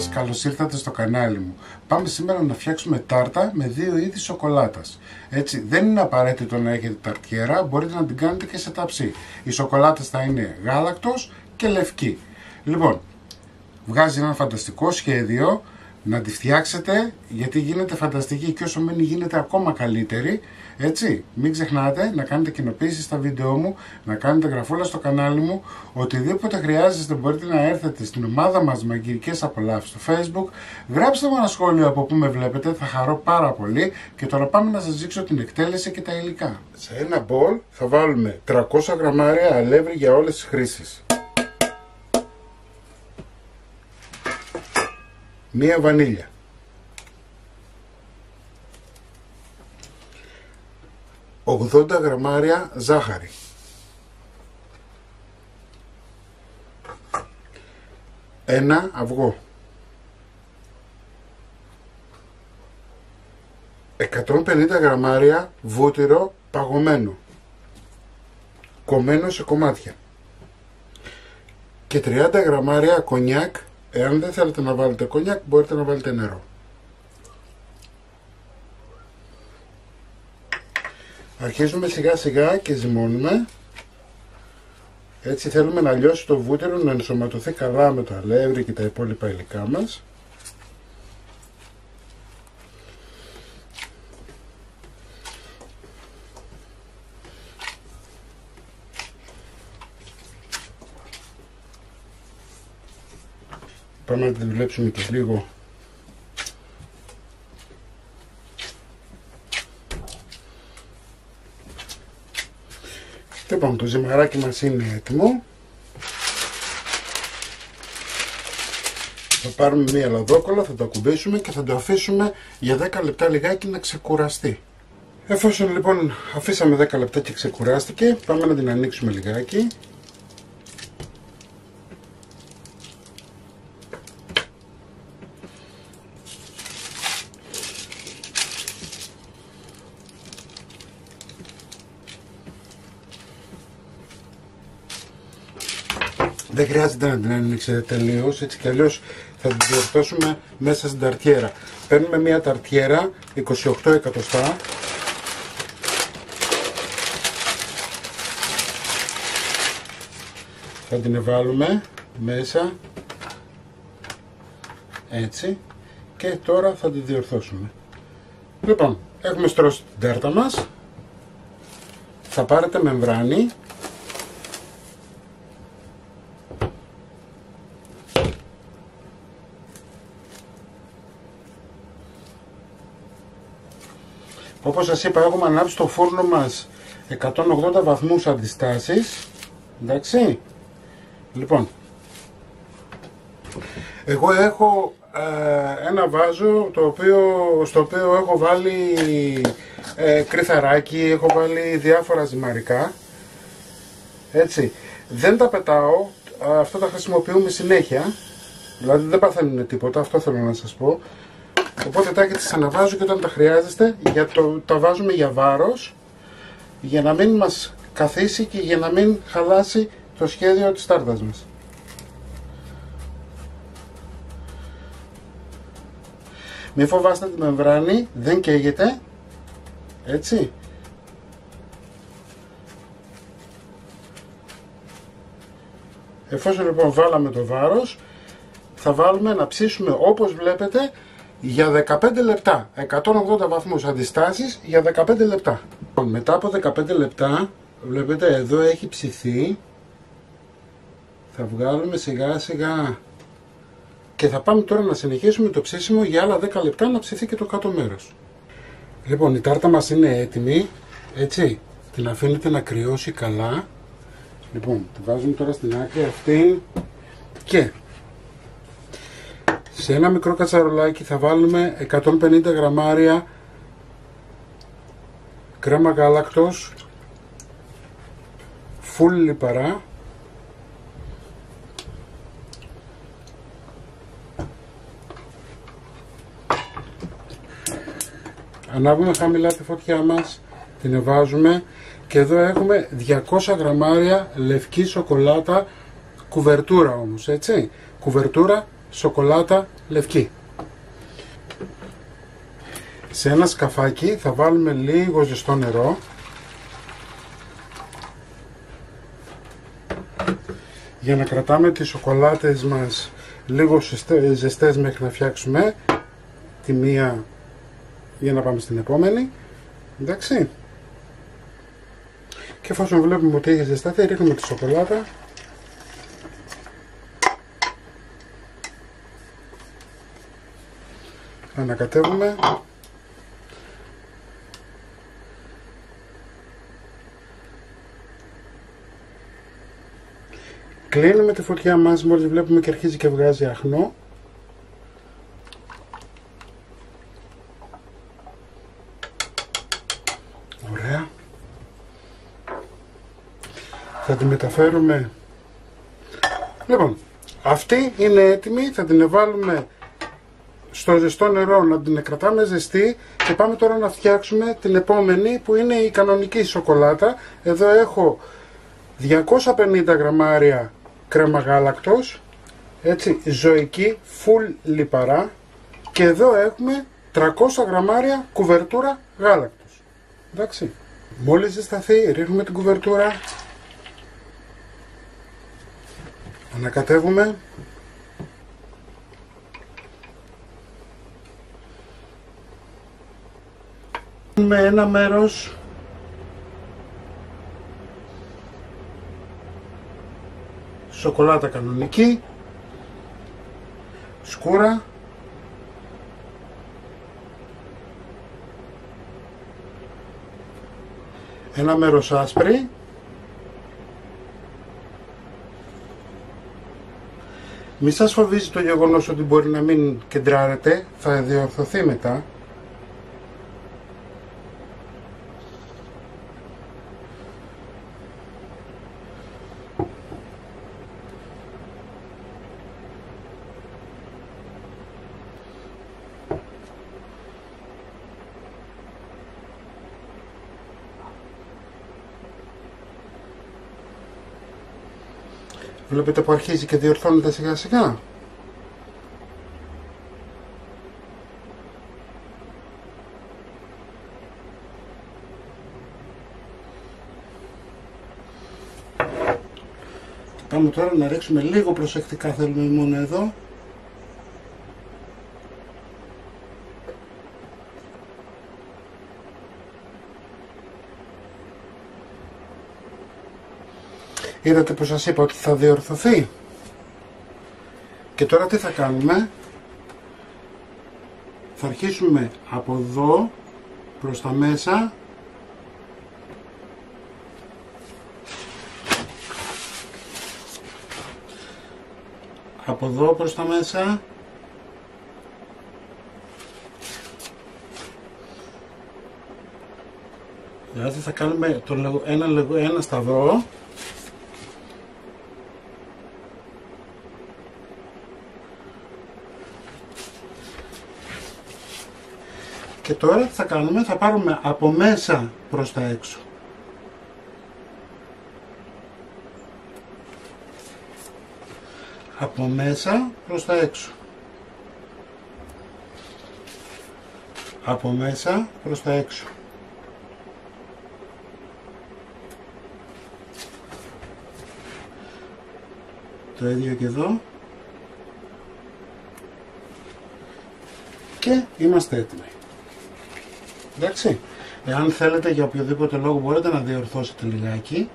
σας, καλώς ήρθατε στο κανάλι μου. Πάμε σήμερα να φτιάξουμε τάρτα με δύο είδη σοκολάτας. Έτσι, δεν είναι απαραίτητο να έχετε ταρτιέρα, μπορείτε να την κάνετε και σε ταψί. Οι σοκολάτες θα είναι γάλακτος και λευκή. Λοιπόν, βγάζει ένα φανταστικό σχέδιο να τη φτιάξετε, γιατί γίνεται φανταστική και όσο μένει γίνεται ακόμα καλύτερη. Έτσι, μην ξεχνάτε να κάνετε κοινοποίηση στα βίντεο μου, να κάνετε γραφούλα στο κανάλι μου. Οτιδήποτε χρειάζεστε μπορείτε να έρθετε στην ομάδα μας Μαγειρικές Απολαύσεις στο Facebook. Γράψτε μου ένα σχόλιο από που με βλέπετε, θα χαρώ πάρα πολύ. Και τώρα πάμε να σας δείξω την εκτέλεση και τα υλικά. Σε ένα μπολ θα βάλουμε 300 γραμμάρια αλεύρι για όλες τις χρήσεις, μία βανίλια, 80 γραμμάρια ζάχαρη, ένα αυγό, 150 γραμμάρια βούτυρο παγωμένο, κομμένο σε κομμάτια και 30 γραμμάρια κονιάκ. Εάν δεν θέλετε να βάλετε κονιάκ μπορείτε να βάλετε νερό. Αρχίζουμε σιγά σιγά και ζυμώνουμε. Έτσι θέλουμε να λιώσει το βούτυρο, να ενσωματωθεί καλά με το αλεύρι και τα υπόλοιπα υλικά μας. Πάμε να τη δουλέψουμε και λίγο. Λοιπόν, το ζυμαράκι μας είναι έτοιμο. Θα πάρουμε μία λαδόκολλα, θα το ακουμπήσουμε και θα το αφήσουμε για 10 λεπτά λιγάκι να ξεκουραστεί. Εφόσον λοιπόν αφήσαμε 10 λεπτά και ξεκουράστηκε, πάμε να την ανοίξουμε λιγάκι. Δεν χρειάζεται να την ανοίξετε τελείως, έτσι κι αλλιώς θα την διορθώσουμε μέσα στην ταρτιέρα. Παίρνουμε μια ταρτιέρα 28 εκατοστά. Θα την βάλουμε μέσα, έτσι, και τώρα θα την διορθώσουμε. Λοιπόν, έχουμε στρώσει την τάρτα μας. Θα πάρετε μεμβράνη. Όπως σας είπα, έχουμε ανάψει το φούρνο μας 180 βαθμούς αντιστάσεις. Εντάξει. Λοιπόν, εγώ έχω ένα βάζο στο οποίο έχω βάλει κρυθαράκι, έχω βάλει διάφορα ζυμαρικά. Έτσι. Δεν τα πετάω, αυτά τα χρησιμοποιούμε συνέχεια. Δηλαδή δεν παθαίνουν τίποτα, αυτό θέλω να σας πω. Οπότε τα τις αναβάζω και όταν τα χρειάζεστε τα βάζουμε για βάρος, για να μην μας καθίσει και για να μην χαλάσει το σχέδιο της τάρτας μας. Μην φοβάστε τη μεμβράνη, δεν καίγεται, έτσι. Εφόσον λοιπόν βάλαμε το βάρος, θα βάλουμε να ψήσουμε όπως βλέπετε για 15 λεπτά, 180 βαθμούς αντιστάσεις για 15 λεπτά. Μετά από 15 λεπτά, βλέπετε εδώ έχει ψηθεί. Θα βγάλουμε σιγά σιγά και θα πάμε τώρα να συνεχίσουμε το ψήσιμο για άλλα 10 λεπτά να ψηθεί και το κάτω μέρος. Λοιπόν, η τάρτα μας είναι έτοιμη, έτσι, την αφήνετε να κρυώσει καλά. Λοιπόν, τη βάζουμε τώρα στην άκρη αυτή και σε ένα μικρό κατσαρολάκι θα βάλουμε 150 γραμμάρια κρέμα γάλακτος, φουλ λιπαρά, ανάβουμε χαμηλά τη φωτιά μας, την βάζουμε και εδώ έχουμε 200 γραμμάρια λευκή σοκολάτα, κουβερτούρα όμως, έτσι, κουβερτούρα σοκολάτα λευκή. Σε ένα σκαφάκι θα βάλουμε λίγο ζεστό νερό. Για να κρατάμε τις σοκολάτες μας λίγο ζεστές μέχρι να φτιάξουμε τη μία για να πάμε στην επόμενη. Εντάξει. Και εφόσον βλέπουμε ότι έχει ζεσταθεί, ρίχνουμε τη σοκολάτα. Ανακατεύουμε. Κλείνουμε τη φωτιά μας μόλις βλέπουμε και αρχίζει και βγάζει αχνό. Ωραία. Θα τη μεταφέρουμε. Λοιπόν, αυτή είναι έτοιμη. Θα την βάλουμε στο ζεστό νερό να την κρατάμε ζεστή και πάμε τώρα να φτιάξουμε την επόμενη που είναι η κανονική σοκολάτα. Εδώ έχω 250 γραμμάρια κρέμα γάλακτος, έτσι, ζωική, full λιπαρά, και εδώ έχουμε 300 γραμμάρια κουβερτούρα γάλακτος. Εντάξει. Μόλις ζεσταθεί, ρίχνουμε την κουβερτούρα, ανακατεύουμε. Με ένα μέρος σοκολάτα κανονική, σκούρα, ένα μέρος άσπρη, μη σας φοβίζει το γεγονός ότι μπορεί να μην κεντράρετε, θα διορθωθεί μετά. Βλέπετε που αρχίζει και διορθώνεται σιγά σιγά. Πάμε τώρα να ρίξουμε λίγο προσεκτικά, θέλουμε μόνο εδώ. Είδατε που σας είπα ότι θα διορθωθεί. Και τώρα τι θα κάνουμε? Θα αρχίσουμε από εδώ προς τα μέσα. Από εδώ προς τα μέσα. Δηλαδή θα κάνουμε ένα σταυρό. Και τώρα τι θα κάνουμε? Θα πάρουμε από μέσα προς τα έξω. Από μέσα προς τα έξω. Από μέσα προς τα έξω. Το ίδιο και εδώ. Και είμαστε έτοιμοι. Εντάξει. Εάν θέλετε για οποιοδήποτε λόγο μπορείτε να διορθώσετε λιγάκι.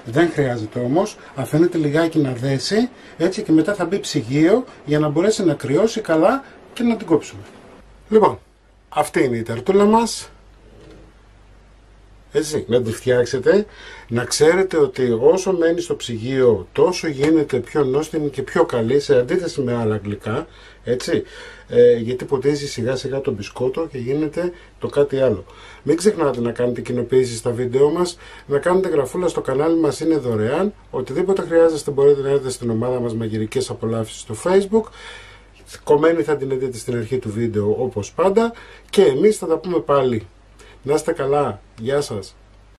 Δεν χρειάζεται όμως, αφήνετε λιγάκι να δέσει, έτσι, και μετά θα μπει ψυγείο για να μπορέσει να κρυώσει καλά και να την κόψουμε. Λοιπόν, αυτή είναι η ταρτούλα μας. Έτσι, να τη φτιάξετε, να ξέρετε ότι όσο μένει στο ψυγείο τόσο γίνεται πιο νόστιμη και πιο καλή σε αντίθεση με άλλα γλυκά, έτσι, γιατί ποτίζει σιγά σιγά το μπισκότο και γίνεται το κάτι άλλο. Μην ξεχνάτε να κάνετε κοινοποίηση στα βίντεο μας, να κάνετε γραφούλα στο κανάλι μας, είναι δωρεάν. Οτιδήποτε χρειάζεστε μπορείτε να έρθετε στην ομάδα μας Μαγειρικές Απολαύσεις στο Facebook. Κομμένη θα την δείτε στην αρχή του βίντεο όπως πάντα και εμείς θα τα πούμε πάλι. Να είστε καλά, γεια σας.